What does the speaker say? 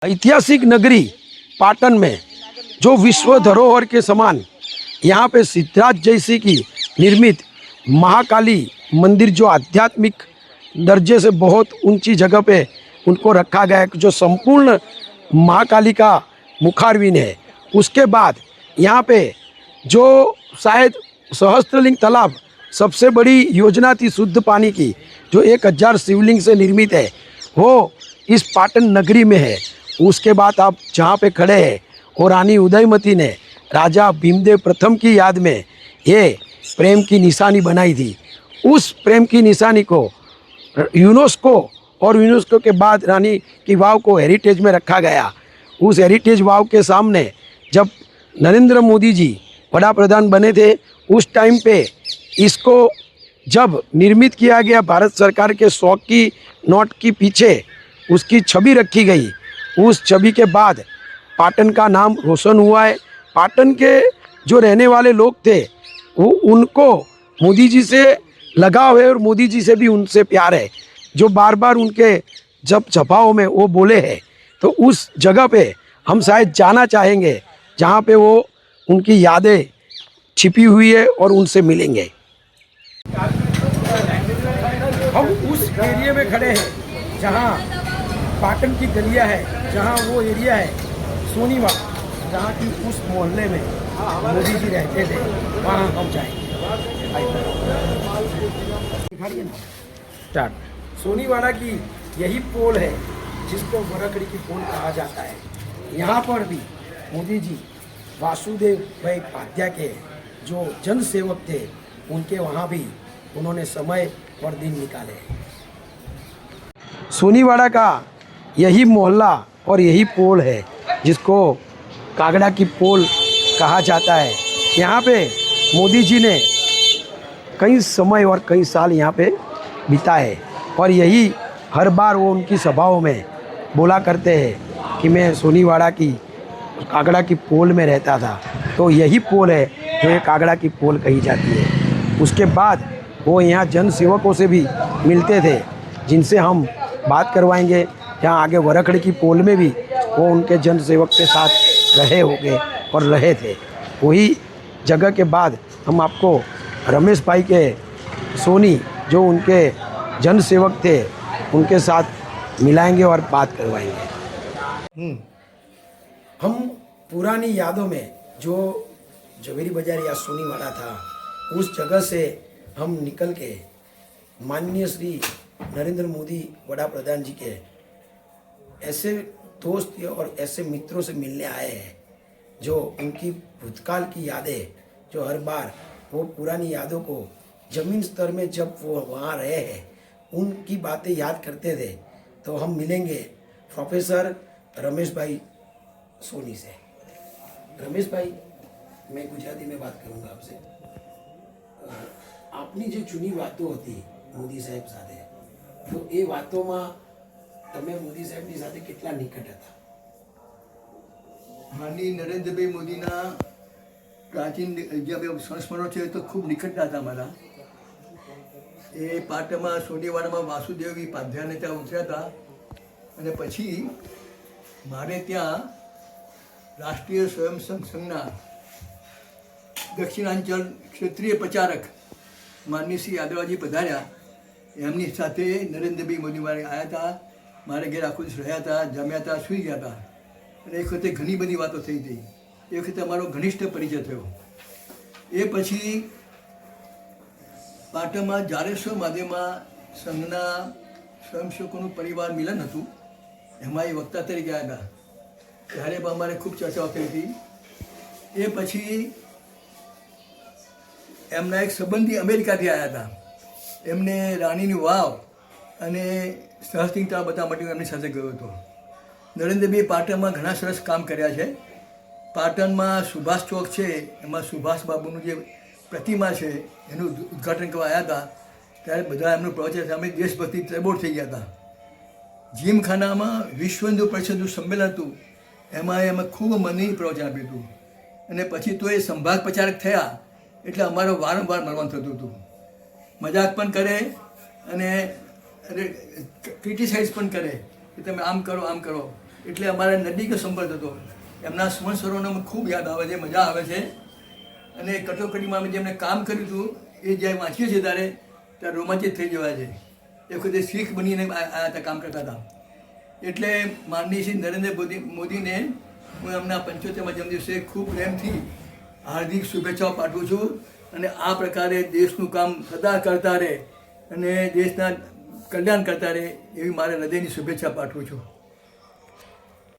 ऐतिहासिक नगरी पाटन में जो विश्व धरोहर के समान यहाँ पे सिद्धराज जैसी की निर्मित महाकाली मंदिर जो आध्यात्मिक दर्जे से बहुत ऊंची जगह पे उनको रखा गया है, जो संपूर्ण महाकाली का मुखारविंद है। उसके बाद यहाँ पे जो शायद सहस्त्रलिंग तालाब सबसे बड़ी योजना थी शुद्ध पानी की, जो 1000 शिवलिंग से निर्मित है, वो इस पाटन नगरी में है। उसके बाद आप जहाँ पे खड़े हैं और रानी उदयमती ने राजा भीमदेव प्रथम की याद में ये प्रेम की निशानी बनाई थी। उस प्रेम की निशानी को यूनेस्को के बाद रानी की वाव को हेरिटेज में रखा गया। उस हेरिटेज वाव के सामने जब नरेंद्र मोदी जी वड़ा प्रधान बने थे, उस टाइम पे इसको जब निर्मित किया गया, भारत सरकार के 100 की नोट की पीछे उसकी छवि रखी गई। उस छवि के बाद पाटन का नाम रोशन हुआ है। पाटन के जो रहने वाले लोग थे वो उनको मोदी जी से लगाव है और मोदी जी से भी उनसे प्यार है, जो बार बार उनके जब सभाओं में वो बोले हैं। तो उस जगह पे हम शायद जाना चाहेंगे जहाँ पे वो उनकी यादें छिपी हुई है और उनसे मिलेंगे। हम उस एरिया में खड़े हैं जहाँ पाटन की गलियाँ है, जहाँ वो एरिया है सोनीवा, जहाँ की उस मोहल्ले में मोदी जी रहते थे, वहाँ हम जाएंगे। स्टार्ट। सोनीवाड़ा की यही पोल है जिसको वरखड़ी की पोल कहा जाता है। यहाँ पर भी मोदी जी वासुदेव भाई पाध्याय के जो जन सेवक थे, उनके वहाँ भी उन्होंने समय और दिन निकाले। सोनीवाड़ा का यही मोहल्ला और यही पोल है जिसको कागड़ा की पोल कहा जाता है। यहाँ पे मोदी जी ने कई समय और कई साल यहाँ पे बिताए और यही हर बार वो उनकी सभाओं में बोला करते हैं कि मैं सोनीवाड़ा की कागड़ा की पोल में रहता था। तो यही पोल है जो ये कागड़ा की पोल कही जाती है। उसके बाद वो यहाँ जन सेवकों से भी मिलते थे, जिनसे हम बात करवाएंगे। यहाँ आगे वरखड़ी की पोल में भी वो उनके जन सेवक के साथ रहे होंगे और रहे थे। वही जगह के बाद हम आपको रमेश भाई के सोनी, जो उनके जन सेवक थे, उनके साथ मिलाएंगे और बात करवाएंगे। हम पुरानी यादों में जो जवेरी बाजार या सोनीवाड़ा था, उस जगह से हम निकल के माननीय श्री नरेंद्र मोदी वड़ा प्रधान जी के ऐसे दोस्त और ऐसे मित्रों से मिलने आए हैं, जो उनकी भूतकाल की यादें, जो हर बार वो पुरानी यादों को जमीन स्तर में जब वो वहाँ रहे हैं, उनकी बातें याद करते थे। तो हम मिलेंगे प्रोफेसर रमेश भाई सोनी से। रमेश भाई, मैं गुजराती में बात करूँगा आपसे। આપની જે જૂની વાતો હતી મોદી સાહેબ સાથે, તો એ વાતોમાં તમે મોદી સાહેબની સાથે કેટલા નિકટ હતા? માનની નરેન્દ્રભાઈ મોદીના પ્રાચીન જે સંસ્મરણો છે તો ખૂબ નિકટના હતા મારા. એ પાટણમાં સોનીવાડામાં વાસુદેવી પાધ્યાને ત્યાં ઉતર્યા હતા અને પછી મારે ત્યાં રાષ્ટ્રીય સ્વયંસેવક સંઘના દક્ષિણાંચલ ક્ષેત્રીય પ્રચારક માનની શ્રી યાદવજી પધાર્યા. એમની સાથે નરેન્દ્રભાઈ મોદી મારે આવ્યા હતા, મારે ઘેર આખું દિવસ રહ્યા હતા, જમ્યા હતા, સૂઈ ગયા હતા. અને એક વખતે ઘણી બધી વાતો થઈ હતી. એ વખતે અમારો ઘનિષ્ઠ પરિચય થયો. એ પછી પાટણમાં જાડેશ્વર મહાદેવમાં સંઘના સ્વયંસેવકોનું પરિવાર મિલન હતું, એમાં એ વક્તા તરીકે આવ્યા હતા. ત્યારે પણ અમારે ખૂબ ચર્ચાઓ થઈ હતી. એ પછી એમના એક સંબંધી અમેરિકાથી આવ્યા હતા. એમને રાણીની વાવ અને સહસ્ત્રિંગ તળાવ બતાવવા માટે હું એમની સાથે ગયો હતો. નરેન્દ્રભાઈ પાટણમાં ઘણા સરસ કામ કર્યા છે. પાટણમાં સુભાષ ચોક છે, એમાં સુભાષ બાબુનું જે પ્રતિમા છે એનું ઉદ્ઘાટન કરવા આવ્યા હતા. ત્યારે બધા એમનું પ્રવચન સામે દેશભક્તિ ત્રેબોળ થઈ ગયા હતા. જીમખાનામાં વિશ્વ હિન્દુ પરિષદનું સંમેલન હતું, એમાં ખૂબ મને પ્રવચન આપ્યું હતું. અને પછી તો એ સંભાગ પ્રચારક થયા એટલે અમારો વારંવાર મળવાનું થતું હતું. મજાક પણ કરે અને ક્રિટિસાઇઝ પણ કરે કે તમે આમ કરો આમ કરો. એટલે અમારે નજીક સંપર્ક હતો. એમના સંવત્સરોનો ખૂબ યાદ આવે છે, મજા આવે છે. અને કટોકટીમાં અમે જેમને કામ કર્યું હતું એ જ્યારે વાંચીએ છીએ ત્યારે રોમાંચિત થઈ જવાય છે. એ વખતે શીખ બનીને આવ્યા હતા, કામ કરતા હતા. એટલે માનનીય શ્રી નરેન્દ્ર મોદીને હું એમના 75મા જન્મદિવસે ખૂબ પ્રેમથી હાર્દિક શુભેચ્છાઓ પાઠવું છું. અને આ પ્રકારે દેશનું કામ સદા કરતા રહે અને દેશના કલ્યાણ કરતા રહે એવી મારે હૃદયની શુભેચ્છા પાઠવું છું.